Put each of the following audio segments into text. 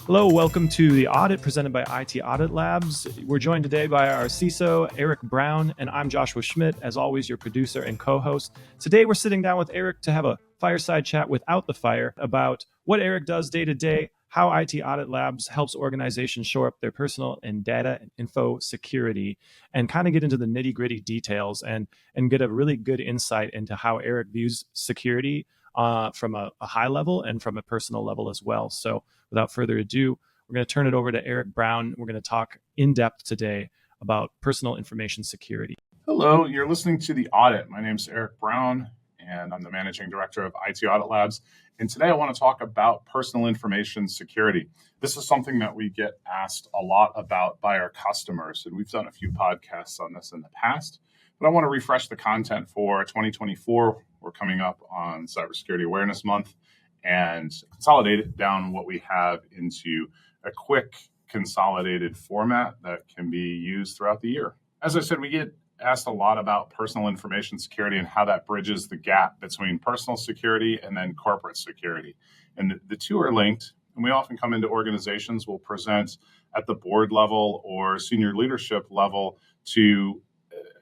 Hello, welcome to the audit presented by IT Audit Labs. We're joined today by our CISO, Eric Brown, and I'm Joshua Schmidt, as always, your producer and co-host. Today, we're sitting down with Eric to have a fireside chat without the fire about what Eric does day to day, how IT Audit Labs helps organizations shore up their personal and data and info security, and kind of get into the nitty-gritty details and get a really good insight into how Eric views security from a high level and from a personal level as well. So without further ado, we're going to turn it over to Eric Brown. We're going to talk in depth today about personal information security. Hello, you're listening to The Audit. My name's Eric Brown, and I'm the Managing Director of IT Audit Labs. And today I want to talk about personal information security. This is something that we get asked a lot about by our customers, and we've done a few podcasts on this in the past. But I want to refresh the content for 2024. We're coming up on Cybersecurity Awareness Month and consolidate it down what we have into a quick consolidated format that can be used throughout the year. As I said, we get asked a lot about personal information security and how that bridges the gap between personal security and then corporate security. And the two are linked. And we often come into organizations, we'll present at the board level or senior leadership level to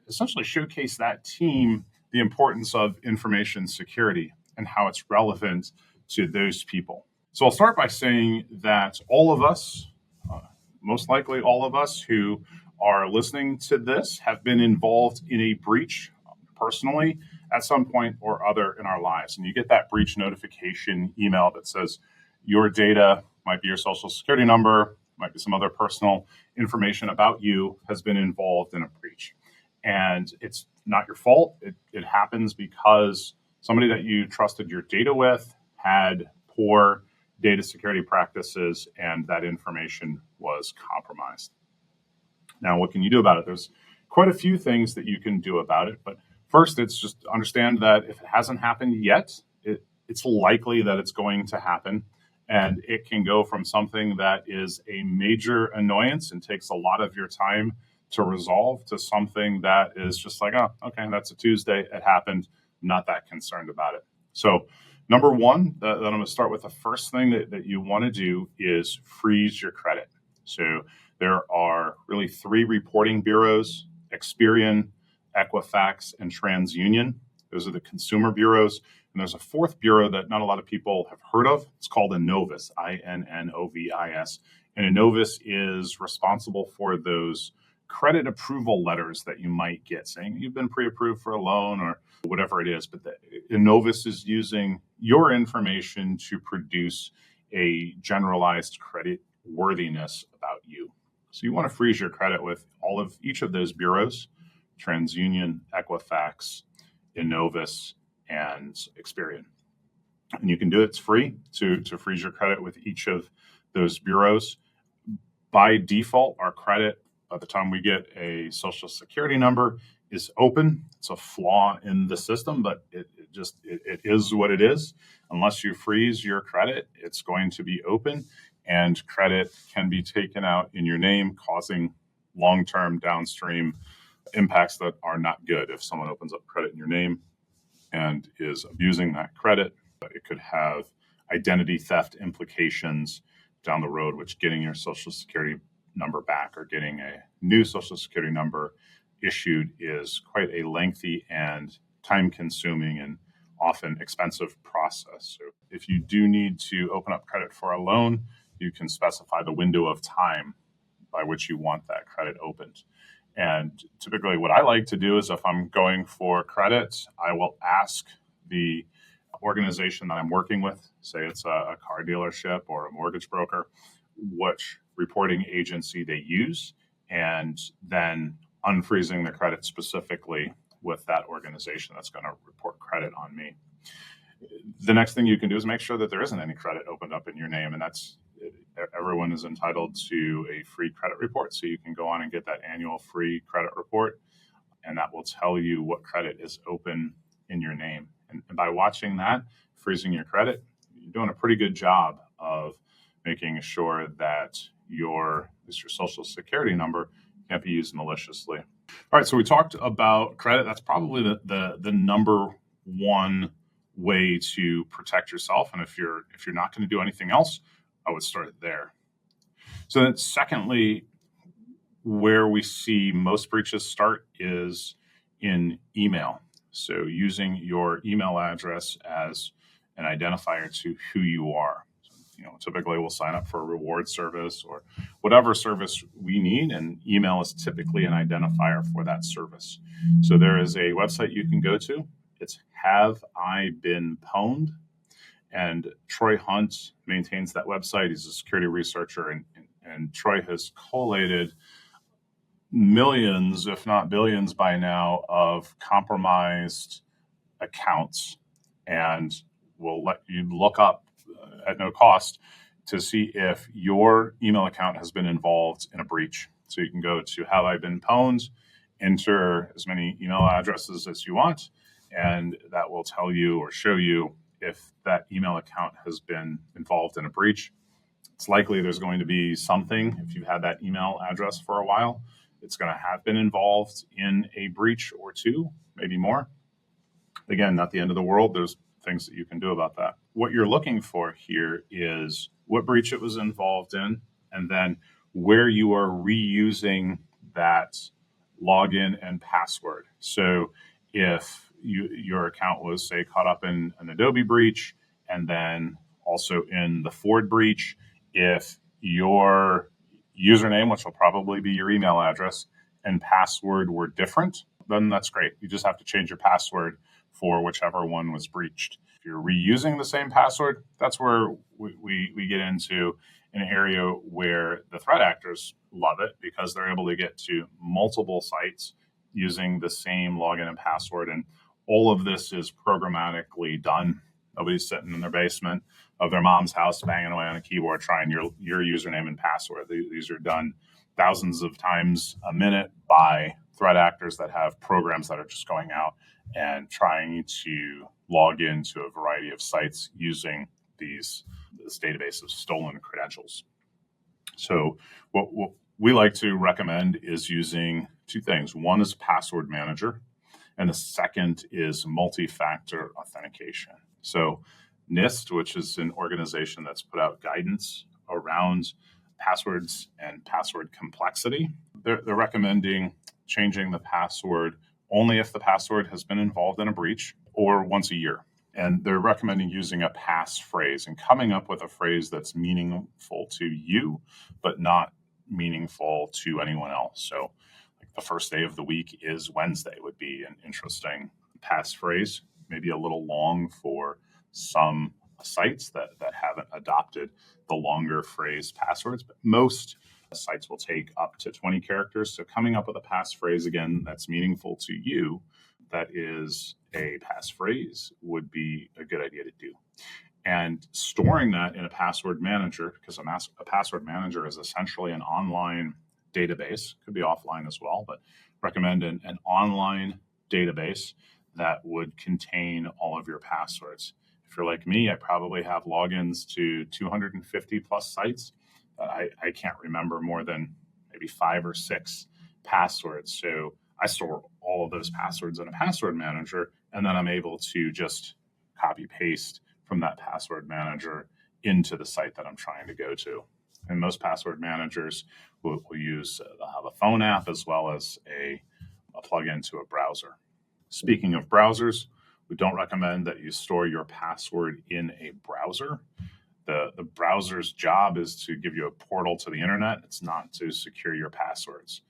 essentially showcase that team the importance of information security and how it's relevant to those people. So I'll start by saying that all of us, most likely all of us who are listening to this, have been involved in a breach personally at some point or other in our lives. And you get that breach notification email that says your data, might be your social security number, might be some other personal information about you, has been involved in a breach. And it's not your fault. It happens because somebody that you trusted your data with had poor data security practices and that information was compromised. Now, what can you do about it? There's quite a few things that you can do about it. But first, it's just understand that if it hasn't happened yet, it's likely that it's going to happen. And it can go from something that is a major annoyance and takes a lot of your time to resolve to something that is just like, oh, okay, that's a Tuesday. It happened. Not that concerned about it. So number one, that I'm going to start with, the first thing that you want to do is freeze your credit. So there are really three reporting bureaus: Experian, Equifax, and TransUnion. Those are the consumer bureaus. And there's a fourth bureau that not a lot of people have heard of. It's called Innovis, Innovis. And Innovis is responsible for those credit approval letters that you might get saying you've been pre-approved for a loan or whatever it is. But Innovis is using your information to produce a generalized credit worthiness about you. So you want to freeze your credit with each of those bureaus: TransUnion, Equifax, Innovis, and Experian. And you can do it. It's free to freeze your credit with each of those bureaus. By default, our credit, by the time we get a social security number, is open. It's a flaw in the system, but it is what it is. Unless you freeze your credit, it's going to be open, and credit can be taken out in your name, causing long-term downstream impacts that are not good. If someone opens up credit in your name and is abusing that credit, it could have identity theft implications down the road, which getting your social security number back or getting a new social security number issued is quite a lengthy and time-consuming and often expensive process. So if you do need to open up credit for a loan, you can specify the window of time by which you want that credit opened. And typically what I like to do is, if I'm going for credit, I will ask the organization that I'm working with, say it's a car dealership or a mortgage broker, which reporting agency they use, and then unfreezing the credit specifically with that organization that's going to report credit on me. The next thing you can do is make sure that there isn't any credit opened up in your name, and everyone is entitled to a free credit report. So you can go on and get that annual free credit report, and that will tell you what credit is open in your name. And by watching that, freezing your credit, you're doing a pretty good job of making sure that your social security number can't be used maliciously. All right, so we talked about credit. That's probably the number one way to protect yourself. And if you're not going to do anything else, I would start there. So then secondly, where we see most breaches start is in email. So using your email address as an identifier to who you are. Typically we'll sign up for a reward service or whatever service we need, and email is typically an identifier for that service. So there is a website you can go to. It's Have I Been Pwned? And Troy Hunt maintains that website. He's a security researcher, and Troy has collated millions, if not billions by now, of compromised accounts, and will let you look up at no cost to see if your email account has been involved in a breach. So you can go to Have I Been Pwned, enter as many email addresses as you want, and that will tell you or show you if that email account has been involved in a breach. It's likely there's going to be something. If you've had that email address for a while, it's going to have been involved in a breach or two, maybe more. Again, not the end of the world. There's things that you can do about that. What you're looking for here is what breach it was involved in, and then where you are reusing that login and password. So if your account was, say, caught up in an Adobe breach, and then also in the Ford breach, if your username, which will probably be your email address, and password were different, then that's great. You just have to change your password for whichever one was breached. If you're reusing the same password, that's where we get into an area where the threat actors love it, because they're able to get to multiple sites using the same login and password. And all of this is programmatically done. Nobody's sitting in their basement of their mom's house banging away on a keyboard trying your username and password. These are done thousands of times a minute by threat actors that have programs that are just going out and trying to log into a variety of sites using this database of stolen credentials. So what we like to recommend is using two things. One is password manager, and the second is multi-factor authentication. So NIST, which is an organization that's put out guidance around passwords and password complexity, they're recommending changing the password only if the password has been involved in a breach, or once a year. And they're recommending using a passphrase and coming up with a phrase that's meaningful to you, but not meaningful to anyone else. So like the first day of the week is Wednesday would be an interesting passphrase, maybe a little long for some sites that haven't adopted the longer phrase passwords, but most sites will take up to 20 characters. So coming up with a passphrase, again, that's meaningful to you, that is a passphrase, would be a good idea to do. And storing that in a password manager, because a password manager is essentially an online database, could be offline as well, but recommend an online database that would contain all of your passwords. If you're like me, I probably have logins to 250 plus sites. I can't remember more than maybe 5 or 6 passwords. So I store all of those passwords in a password manager, and then I'm able to just copy paste from that password manager into the site that I'm trying to go to. And most password managers will use have a phone app as well as a plug-in to a browser. Speaking of browsers, we don't recommend that you store your password in a browser. The browser's job is to give you a portal to the internet. It's not to secure your passwords.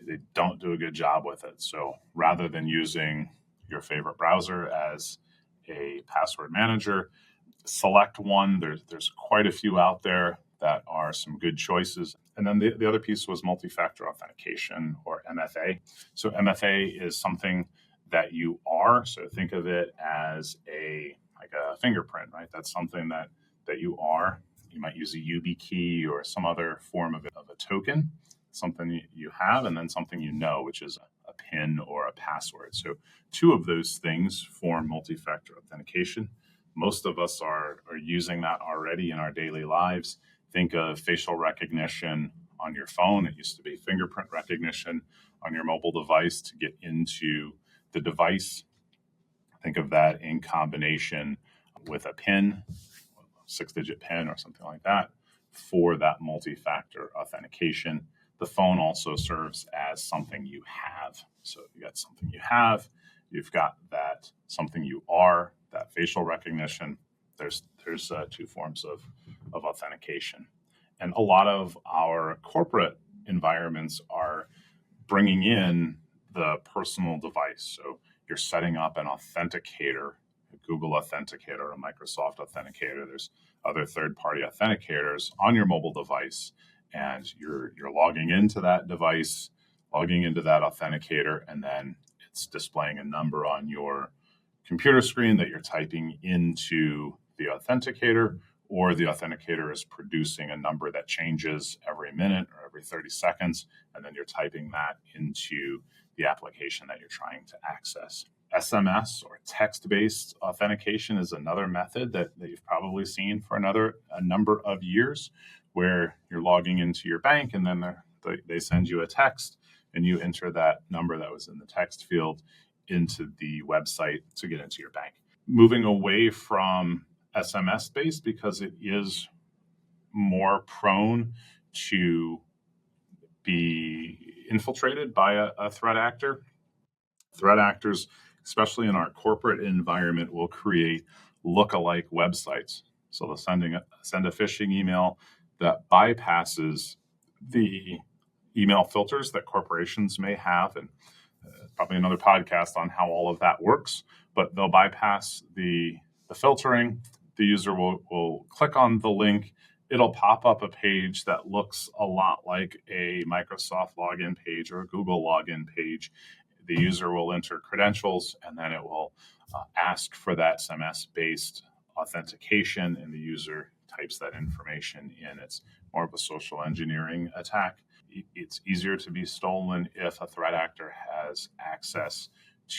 They don't do a good job with it. So rather than using your favorite browser as a password manager, select one. There's quite a few out there that are some good choices. And then the other piece was multi-factor authentication, or MFA. So MFA is something that you are. So think of it as a fingerprint, right? That's something that you are. You might use a YubiKey key or some other form of a token, something you have, and then something you know, which is a PIN or a password. So two of those things form multi-factor authentication. Most of us are using that already in our daily lives. Think of facial recognition on your phone. It used to be fingerprint recognition on your mobile device to get into the device. Think of that in combination with a PIN, 6-digit PIN or something like that, for that multi-factor authentication. The phone also serves as something you have. So you got something you have, you've got that something you are, that facial recognition. There's two forms of authentication. And a lot of our corporate environments are bringing in the personal device. So you're setting up an authenticator, a Google Authenticator, a Microsoft Authenticator. There's other third-party authenticators on your mobile device, and you're logging into that device, logging into that authenticator, and then it's displaying a number on your computer screen that you're typing into the authenticator, or the authenticator is producing a number that changes every minute or every 30 seconds, and then you're typing that into the application that you're trying to access. SMS or text-based authentication is another method that you've probably seen for a number of years, where you're logging into your bank and then they send you a text and you enter that number that was in the text field into the website to get into your bank. Moving away from SMS-based because it is more prone to be infiltrated by a threat actor. Threat actors, especially in our corporate environment, will create look-alike websites. So they'll send a phishing email that bypasses the email filters that corporations may have, and probably another podcast on how all of that works. But they'll bypass the filtering. The user will click on the link. It'll pop up a page that looks a lot like a Microsoft login page or a Google login page. The user will enter credentials, and then it will ask for that SMS-based authentication, and the user types that information in. It's more of a social engineering attack. It's easier to be stolen if a threat actor has access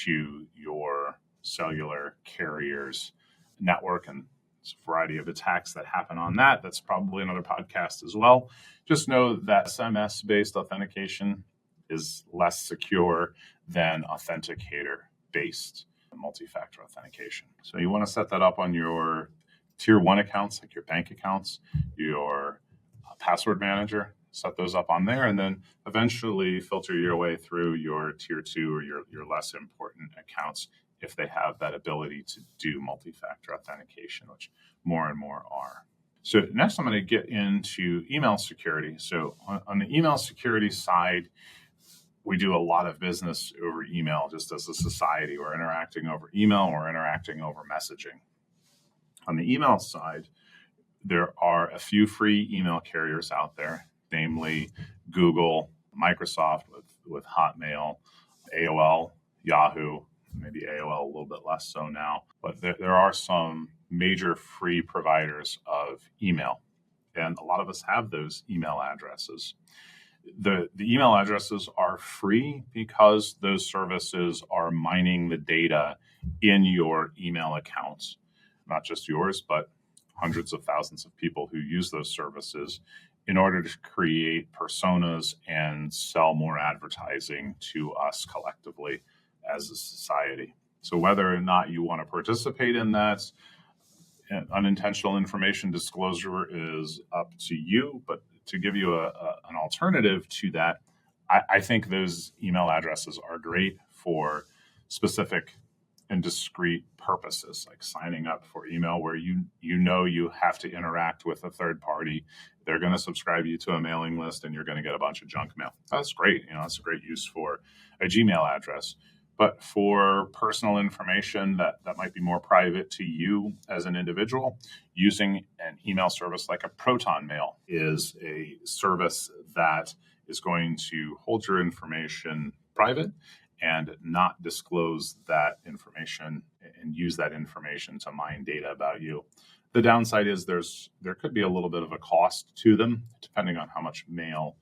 to your cellular carrier's network, and there's a variety of attacks that happen on that. That's probably another podcast as well. Just know that SMS-based authentication is less secure than authenticator-based multi-factor authentication. So you want to set that up on your tier 1 accounts, like your bank accounts, your password manager. Set those up on there, and then eventually filter your way through your tier 2 or your less important accounts if they have that ability to do multi-factor authentication, which more and more are. So next I'm going to get into email security. So on the email security side, we do a lot of business over email. Just as a society, we're interacting over email, we're interacting over messaging. On the email side, there are a few free email carriers out there, namely Google, Microsoft with Hotmail, AOL, Yahoo, maybe AOL a little bit less so now. But there are some major free providers of email, and a lot of us have those email addresses. The email addresses are free because those services are mining the data in your email accounts, not just yours, but hundreds of thousands of people who use those services in order to create personas and sell more advertising to us collectively as a society. So whether or not you want to participate in that, unintentional information disclosure is up to you. But to give you an alternative to that, I think those email addresses are great for specific and discrete purposes, like signing up for email where you have to interact with a third party. They're going to subscribe you to a mailing list and you're going to get a bunch of junk mail. That's great. That's a great use for a Gmail address. But for personal information that might be more private to you as an individual, using an email service like a Proton Mail is a service that is going to hold your information private and not disclose that information and use that information to mine data about you. The downside is there could be a little bit of a cost to them, depending on how much mail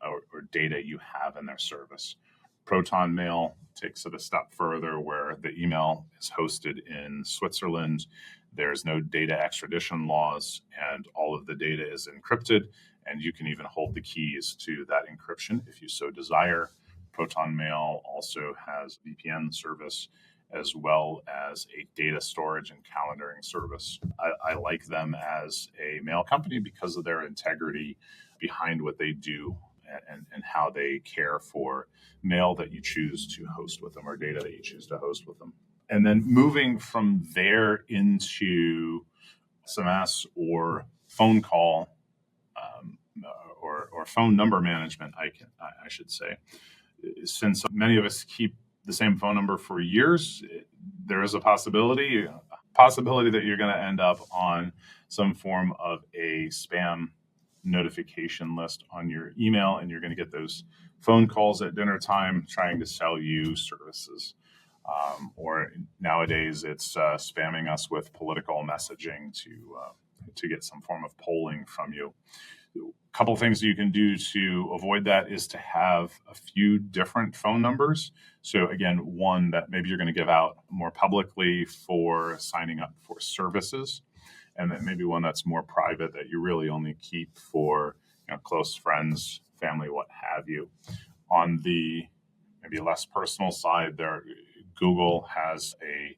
or data you have in their service. Proton Mail takes it a step further, where the email is hosted in Switzerland. There's no data extradition laws, and all of the data is encrypted, and you can even hold the keys to that encryption if you so desire. Proton Mail also has VPN service as well as a data storage and calendaring service. I like them as a mail company because of their integrity behind what they do and how they care for mail that you choose to host with them or data that you choose to host with them. And then moving from there into SMS or phone call or phone number management, I should say. Since many of us keep the same phone number for years, there is a possibility that you're going to end up on some form of a spam notification list on your email, and you're going to get those phone calls at dinner time trying to sell you services. Or nowadays, it's spamming us with political messaging to get some form of polling from you. A couple things you can do to avoid that is to have a few different phone numbers. So again, one that maybe you're going to give out more publicly for signing up for services, and then maybe one that's more private that you really only keep for close friends, family, what have you. On the maybe less personal side, there Google has a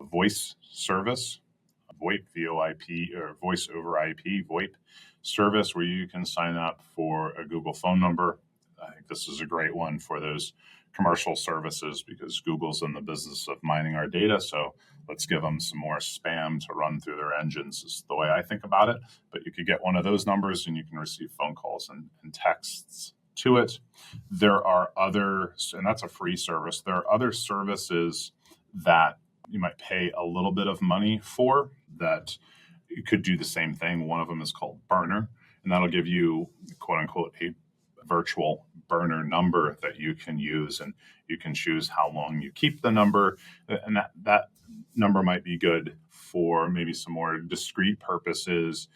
voice service, VoIP, VoIP, or voice over IP, VoIP service where you can sign up for a Google phone number. I think this is a great one for those commercial services because Google's in the business of mining our data. So let's give them some more spam to run through their engines is the way I think about it. But you could get one of those numbers and you can receive phone calls and texts to it. There are others, and that's a free service. There are other services that you might pay a little bit of money for that you could do the same thing. One of them is called Burner, and that'll give you, quote unquote, a virtual burner number that you can use, and you can choose how long you keep the number. And that number might be good for maybe some more discrete purposes,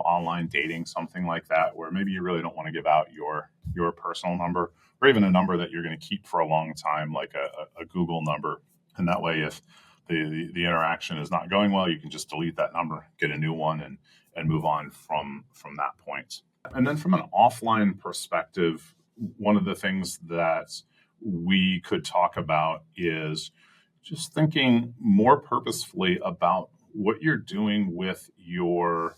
online dating, something like that, where maybe you really don't want to give out your personal number or even a number that you're going to keep for a long time, like a Google number. And that way, if the interaction is not going well, you can just delete that number, get a new one, and move on from that point. And then from an offline perspective, one of the things that we could talk about is just thinking more purposefully about what you're doing with your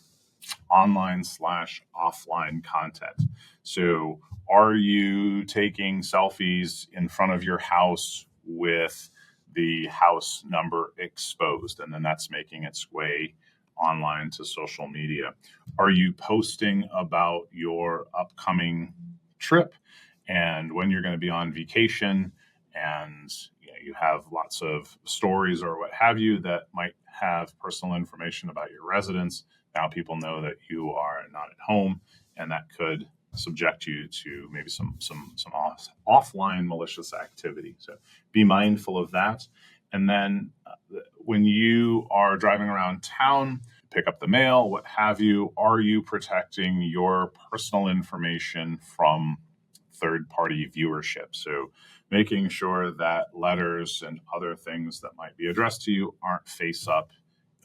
online/offline content. So are you taking selfies in front of your house with the house number exposed, and then that's making its way online to social media? Are you posting about your upcoming trip and when you're going to be on vacation, and you have lots of stories or what have you that might have personal information about your residence? Now people know that you are not at home, and that could subject you to maybe some offline malicious activity. So be mindful of that. And then when you are driving around town, pick up the mail, what have you, are you protecting your personal information from third-party viewership? So making sure that letters and other things that might be addressed to you aren't face up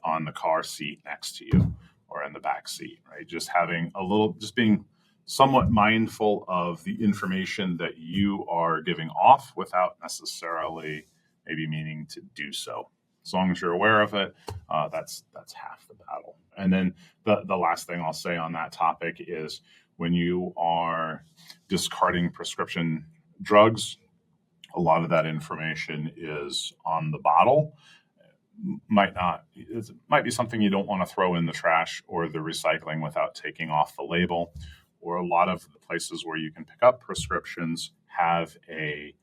on the car seat next to you or in the back seat, right? Just being somewhat mindful of the information that you are giving off without necessarily maybe meaning to do so. As long as you're aware of it, that's half the battle. And then the last thing I'll say on that topic is when you are discarding prescription drugs, a lot of that information is on the bottle. It might be something you don't want to throw in the trash or the recycling without taking off the label. Or a lot of the places where you can pick up prescriptions have a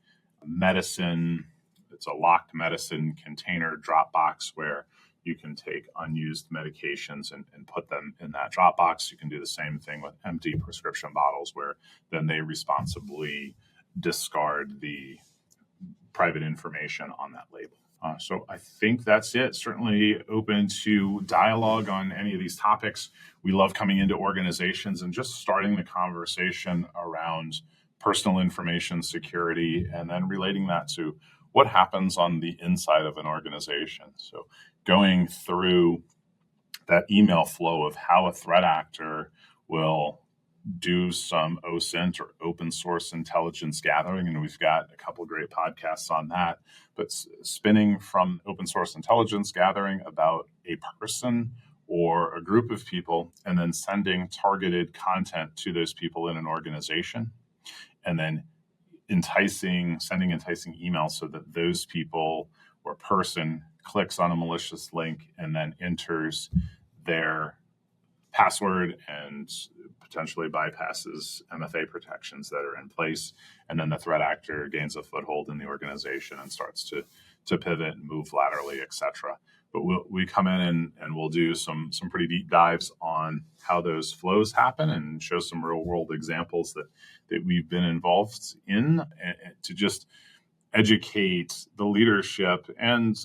medicine, it's a locked medicine container drop box where you can take unused medications and put them in that drop box. You can do the same thing with empty prescription bottles where then they responsibly discard the private information on that label. So I think that's it. Certainly open to dialogue on any of these topics. We love coming into organizations and just starting the conversation around personal information security and then relating that to what happens on the inside of an organization. So going through that email flow of how a threat actor will do some OSINT or open source intelligence gathering, and we've got a couple of great podcasts on that. But spinning from open source intelligence gathering about a person or a group of people, and then sending targeted content to those people in an organization, and then sending enticing emails so that those people or person clicks on a malicious link and then enters their password and potentially bypasses MFA protections that are in place. And then the threat actor gains a foothold in the organization and starts to pivot and move laterally, et cetera. But we come in and we'll do some pretty deep dives on how those flows happen and show some real world examples that we've been involved in, and to just educate the leadership and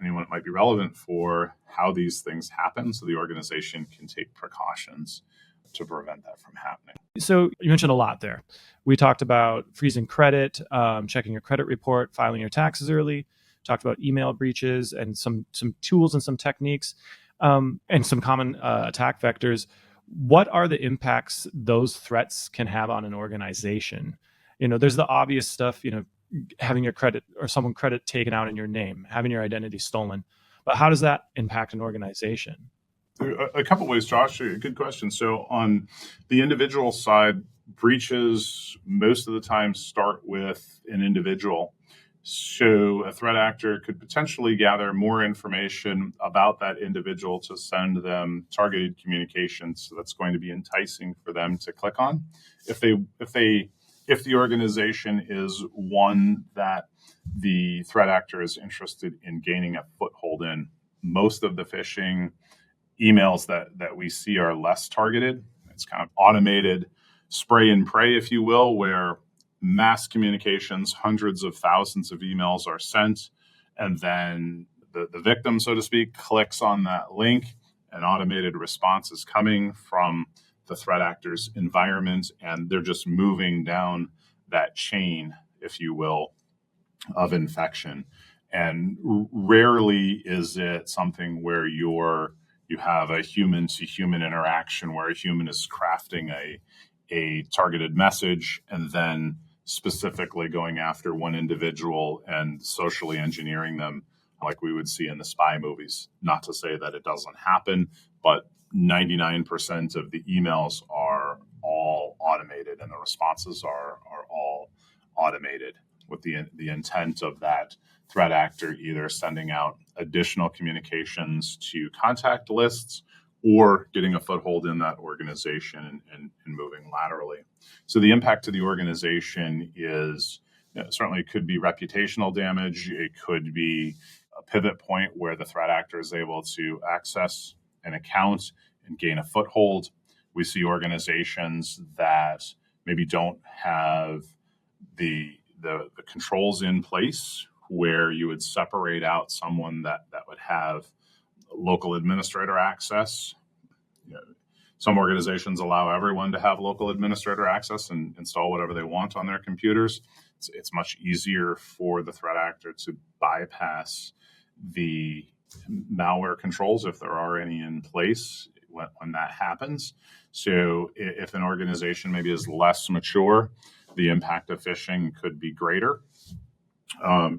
anyone that might be relevant for how these things happen, so the organization can take precautions to prevent that from happening. So you mentioned a lot there. We talked about freezing credit, checking your credit report, filing your taxes early, talked about email breaches and some tools and some techniques, and some common attack vectors. What are the impacts those threats can have on an organization? There's the obvious stuff, having your credit or someone credit taken out in your name, having your identity stolen. But how does that impact an organization? A couple ways, Josh. Good question. So on the individual side, breaches most of the time start with an individual. So a threat actor could potentially gather more information about that individual to send them targeted communications. So that's going to be enticing for them to click on. If the organization is one that the threat actor is interested in gaining a foothold in, most of the phishing emails that we see are less targeted. It's kind of automated spray and pray, if you will, where mass communications, hundreds of thousands of emails are sent, and then the victim, so to speak, clicks on that link. An automated response is coming from the threat actor's environment, and they're just moving down that chain, if you will, of infection. And rarely is it something where you have a human to human interaction where a human is crafting a targeted message and then specifically going after one individual and socially engineering them like we would see in the spy movies. Not to say that it doesn't happen, but 99% of the emails are all automated and the responses are all automated with the intent of that threat actor either sending out additional communications to contact lists or getting a foothold in that organization and moving laterally. So the impact to the organization is certainly it could be reputational damage. It could be a pivot point where the threat actor is able to access an account and gain a foothold. We see organizations that maybe don't have the controls in place where you would separate out someone that would have local administrator access. Some organizations allow everyone to have local administrator access and install whatever they want on their computers. It's much easier for the threat actor to bypass the malware controls if there are any in place when that happens. So if an organization maybe is less mature, the impact of phishing could be greater.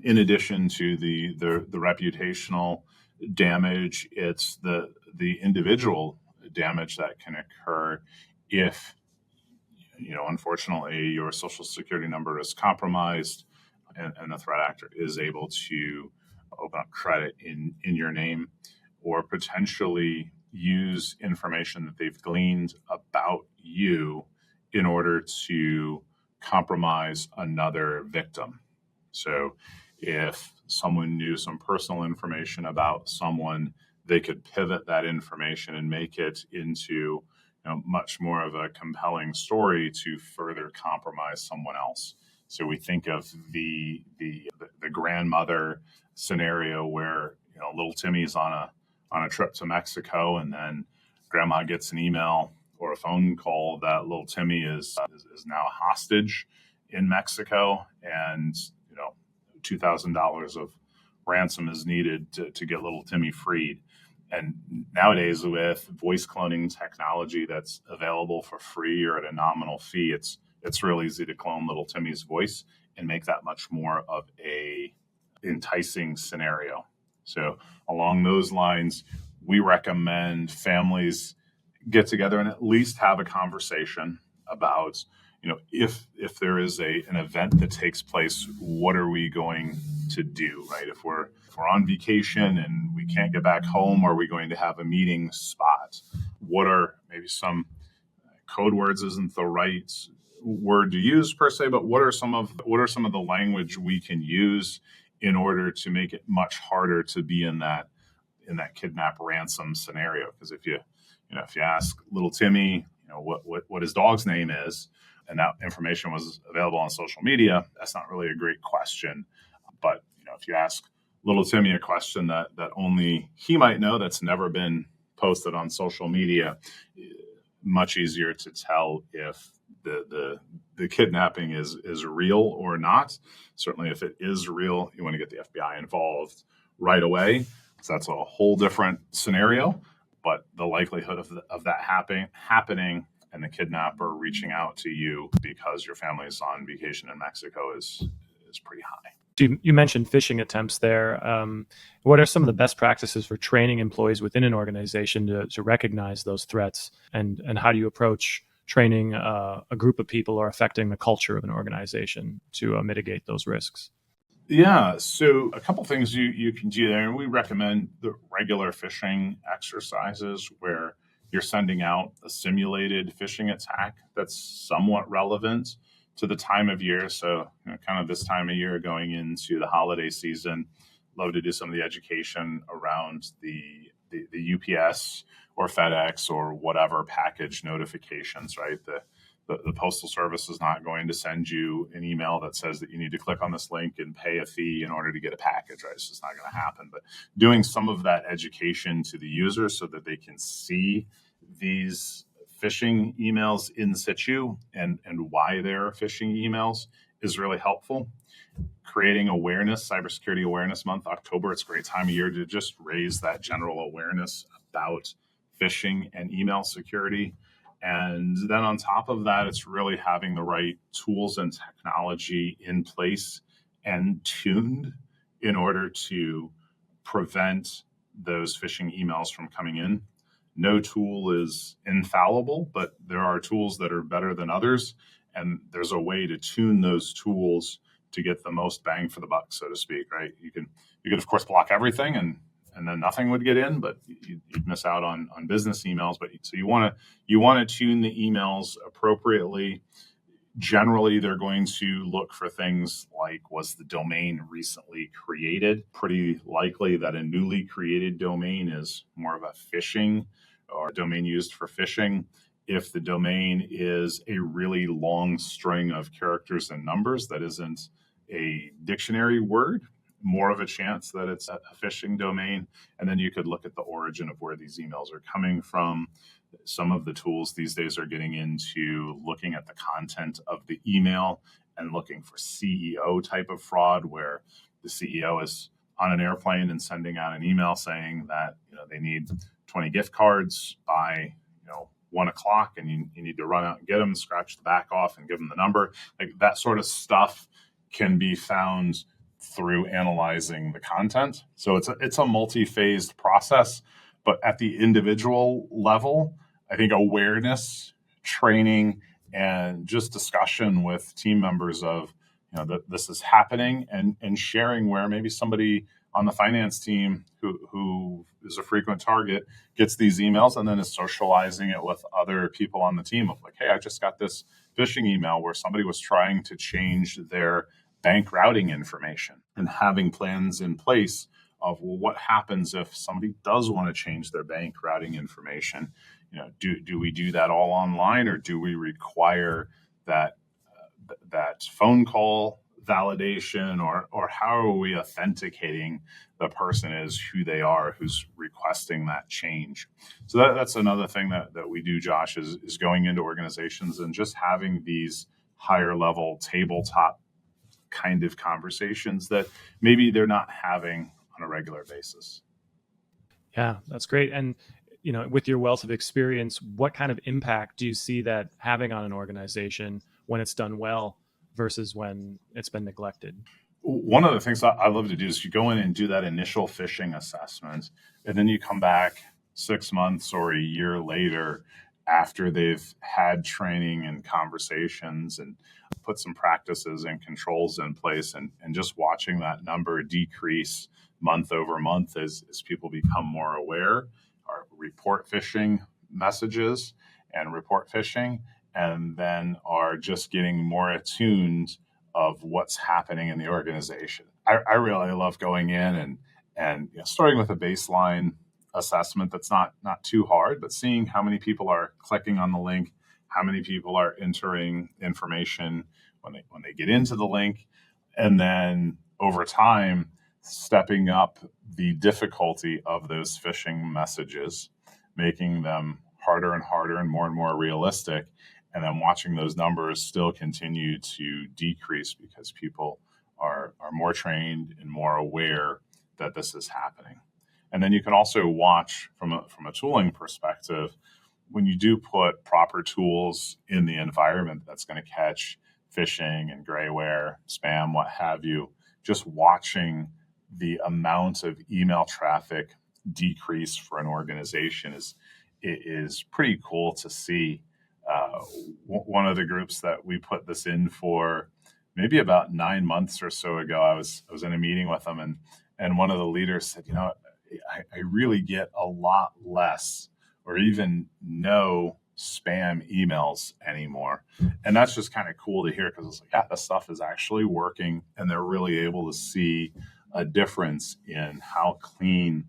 In addition to the reputational damage, it's the individual damage that can occur if, unfortunately, your social security number is compromised and the threat actor is able to open up credit in your name or potentially use information that they've gleaned about you in order to compromise another victim. So if someone knew some personal information about someone, they could pivot that information and make it into much more of a compelling story to further compromise someone else. So we think of the grandmother scenario where little Timmy's on a trip to Mexico, and then grandma gets an email or a phone call that little Timmy is now a hostage in Mexico, and $2,000 of ransom is needed to get little Timmy freed. And nowadays, with voice cloning technology that's available for free or at a nominal fee, it's real easy to clone little Timmy's voice and make that much more of a enticing scenario. So along those lines, we recommend families get together and at least have a conversation about, if there is an event that takes place, what are we going to do, right? If we're on vacation and we can't get back home, are we going to have a meeting spot? What are maybe some code words isn't the right word to use per se, but what are some of the language we can use in order to make it much harder to be in that kidnap ransom scenario? Because if you ask little Timmy, what his dog's name is, and that information was available on social media, that's not really a great question. But if you ask little Timmy a question that only he might know, that's never been posted on social media, much easier to tell if the kidnapping is real or not. Certainly, if it is real, you want to get the FBI involved right away. So that's a whole different scenario. But the likelihood of that happening and the kidnapper reaching out to you because your family's on vacation in Mexico is pretty high. You mentioned phishing attempts there. What are some of the best practices for training employees within an organization to recognize those threats? And how do you approach training a group of people or affecting the culture of an organization to mitigate those risks? Yeah, so a couple things you can do there. And we recommend the regular phishing exercises where you're sending out a simulated phishing attack that's somewhat relevant to the time of year. So kind of this time of year going into the holiday season, love to do some of the education around the UPS or FedEx or whatever package notifications, right? The Postal Service is not going to send you an email that says that you need to click on this link and pay a fee in order to get a package, right? It's just not going to happen. But doing some of that education to the user so that they can see these phishing emails in situ and why they're phishing emails is really helpful. Creating awareness, Cybersecurity Awareness Month, October, it's a great time of year to just raise that general awareness about phishing and email security. And then on top of that, it's really having the right tools and technology in place and tuned in order to prevent those phishing emails from coming in. No tool is infallible, but there are tools that are better than others. And there's a way to tune those tools to get the most bang for the buck, so to speak, right? You could of course block everything and then nothing would get in, but you'd miss out on business emails. But so you want to tune the emails appropriately. Generally, they're going to look for things like, was the domain recently created? Pretty likely that a newly created domain is more of a phishing or domain used for phishing. If the domain is a really long string of characters and numbers that isn't a dictionary word, more of a chance that it's a phishing domain. And then you could look at the origin of where these emails are coming from. Some of the tools these days are getting into looking at the content of the email and looking for CEO type of fraud, where the CEO is on an airplane and sending out an email saying that they need 20 gift cards by 1 o'clock, and you need to run out and get them, scratch the back off and give them the number. Like that sort of stuff can be found through analyzing the content. So it's a multi-phased process, but at the individual level, I think awareness, training, and just discussion with team members of that this is happening, and sharing where maybe somebody on the finance team who is a frequent target gets these emails and then is socializing it with other people on the team of like, hey, I just got this phishing email where somebody was trying to change their bank routing information, and having plans in place of, well, what happens if somebody does want to change their bank routing information? Do we do that all online, or do we require that phone call validation, or how are we authenticating the person is who they are, who's requesting that change? So that's another thing that we do, Josh, is going into organizations and just having these higher level tabletop kind of conversations that maybe they're not having on a regular basis. Yeah, that's great. And with your wealth of experience, what kind of impact do you see that having on an organization when it's done well versus when it's been neglected? One of the things I love to do is you go in and do that initial phishing assessment, and then you come back 6 months or a year later after they've had training and conversations and put some practices and controls in place, and just watching that number decrease month over month as people become more aware or report phishing messages and report phishing, and then are just getting more attuned of what's happening in the organization. I really love going in and starting with a baseline assessment that's not too hard, but seeing how many people are clicking on the link, how many people are entering information when they get into the link, and then over time stepping up the difficulty of those phishing messages, making them harder and harder and more realistic, and then watching those numbers still continue to decrease because people are more trained and more aware that this is happening. And then you can also watch from a tooling perspective, when you do put proper tools in the environment that's going to catch phishing and grayware, spam, what have you, just watching the amount of email traffic decrease for an organization is pretty cool to see. One of the groups that we put this in for, maybe about 9 months or so ago, I was in a meeting with them, and one of the leaders said, I really get a lot less or even no spam emails anymore. And that's just kind of cool to hear, because it's like, yeah, this stuff is actually working, and they're really able to see a difference in how clean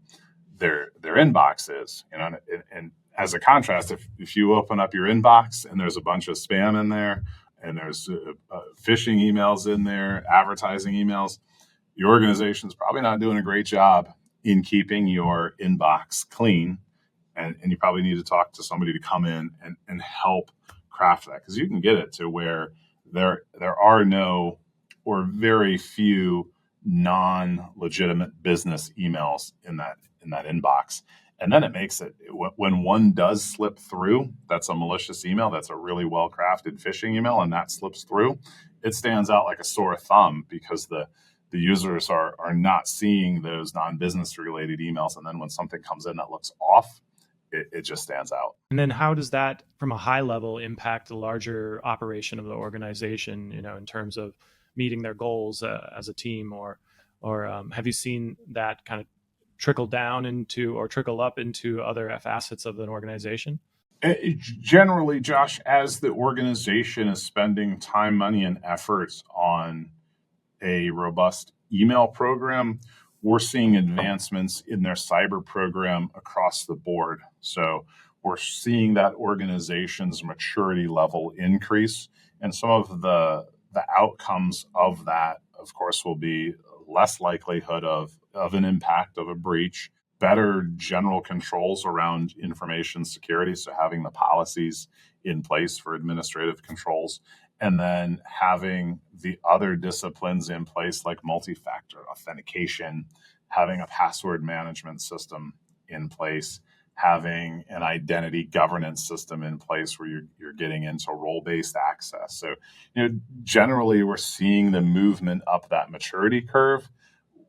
their inbox is. And as a contrast, if you open up your inbox and there's a bunch of spam in there, and there's phishing emails in there, advertising emails, your organization's probably not doing a great job in keeping your inbox clean. And you probably need to talk to somebody to come in and help craft that, because you can get it to where there are no or very few non-legitimate business emails in that inbox. And then it makes it, when one does slip through, that's a malicious email, that's a really well-crafted phishing email, and that slips through, it stands out like a sore thumb, because the users are not seeing those non-business related emails. And then when something comes in that looks off, it just stands out. And then how does that, from a high level, impact the larger operation of the organization, in terms of meeting their goals as a team, or have you seen that kind of trickle down into or trickle up into other facets of an organization? Generally, Josh, as the organization is spending time, money, and efforts on a robust email program, we're seeing advancements in their cyber program across the board. So we're seeing that organization's maturity level increase. And some of the outcomes of that, of course, will be less likelihood of an impact of a breach, better general controls around information security, so having the policies in place for administrative controls, and then having the other disciplines in place like multi-factor authentication, having a password management system in place, having an identity governance system in place where you're getting into role-based access. So, generally we're seeing the movement up that maturity curve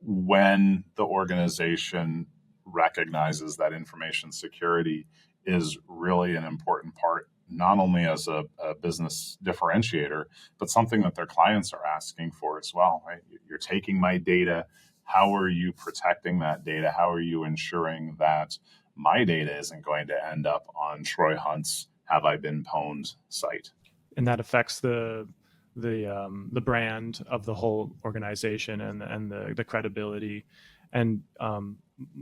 when the organization recognizes that information security is really an important part, not only as a business differentiator, but something that their clients are asking for as well, right? You're taking my data. How are you protecting that data? How are you ensuring that my data isn't going to end up on Troy Hunt's "Have I Been Pwned" site? And that affects the brand of the whole organization, and the credibility, and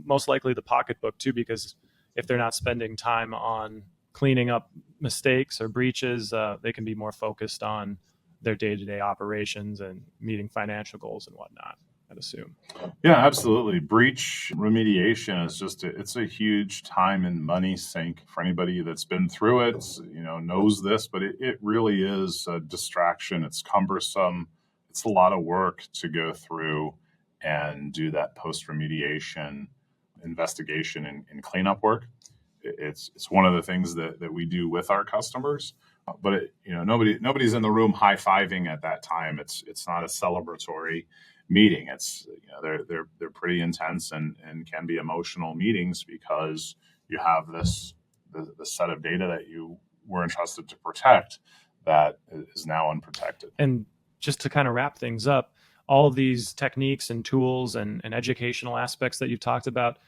most likely the pocketbook too, because if they're not spending time on cleaning up mistakes or breaches, they can be more focused on their day-to-day operations and meeting financial goals and whatnot, I'd assume. Yeah, absolutely. Breach remediation is it's a huge time and money sink for anybody that's been through it, knows this, but it really is a distraction. It's cumbersome. It's a lot of work to go through and do that post remediation investigation and cleanup work. It's one of the things that we do with our customers. But nobody's in the room high-fiving at that time. It's not a celebratory meeting. It's they're pretty intense and can be emotional meetings because you have the set of data that you were entrusted to protect that is now unprotected. And just to kind of wrap things up, all of these techniques and tools and educational aspects that you've talked about,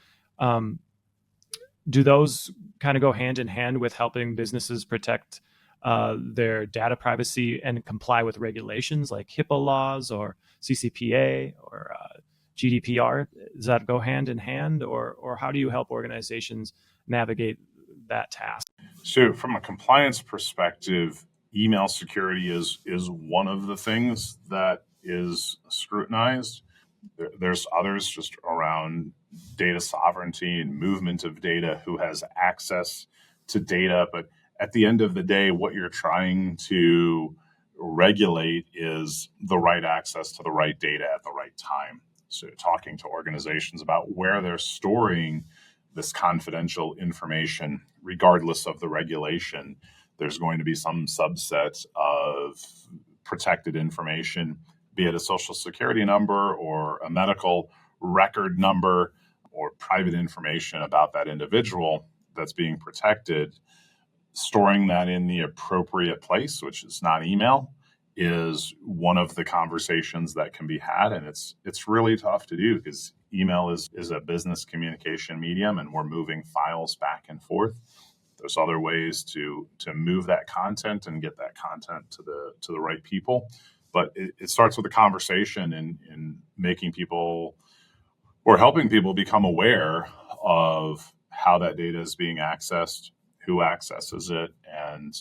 do those kind of go hand in hand with helping businesses protect their data privacy and comply with regulations like HIPAA laws or CCPA or GDPR? Does that go hand in hand, or how do you help organizations navigate that task? So from a compliance perspective, email security is one of the things that is scrutinized. There's others just around data sovereignty and movement of data, who has access to data. But at the end of the day, what you're trying to regulate is the right access to the right data at the right time. So talking to organizations about where they're storing this confidential information, regardless of the regulation, there's going to be some subset of protected information, be it a social security number or a medical record number or private information about that individual that's being protected. Storing that in the appropriate place, which is not email, is one of the conversations that can be had. And it's really tough to do because email is a business communication medium and we're moving files back and forth. There's other ways to move that content and get that content to the right people. But it starts with a conversation and making people or helping people become aware of how that data is being accessed, who accesses it, and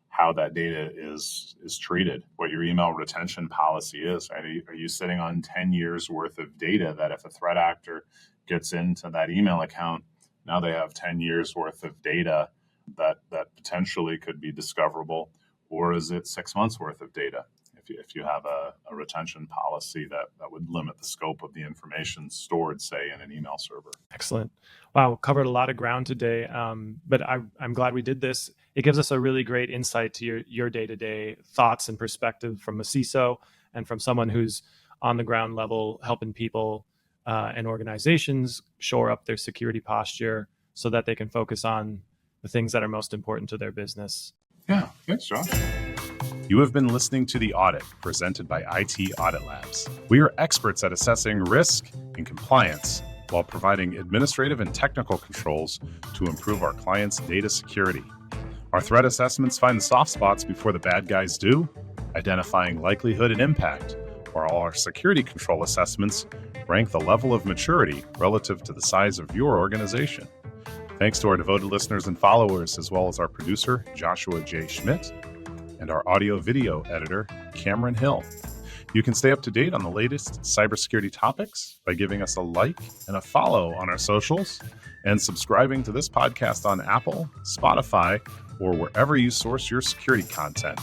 how that data is treated, what your email retention policy is. Right? Are you sitting on 10 years worth of data that if a threat actor gets into that email account, now they have 10 years worth of data that potentially could be discoverable? Or is it 6 months worth of data? If you have a retention policy that would limit the scope of the information stored, say, in an email server. Excellent. Wow, covered a lot of ground today, but I'm glad we did this. It gives us a really great insight to your day-to-day thoughts and perspective from a CISO and from someone who's on the ground level helping people and organizations shore up their security posture so that they can focus on the things that are most important to their business. Yeah, thanks, Josh. You have been listening to The Audit, presented by IT Audit Labs. We are experts at assessing risk and compliance while providing administrative and technical controls to improve our clients' data security. Our threat assessments find the soft spots before the bad guys do, identifying likelihood and impact, while our security control assessments rank the level of maturity relative to the size of your organization. Thanks to our devoted listeners and followers, as well as our producer, Joshua J. Schmidt, and our audio-video editor, Cameron Hill. You can stay up to date on the latest cybersecurity topics by giving us a like and a follow on our socials and subscribing to this podcast on Apple, Spotify, or wherever you source your security content.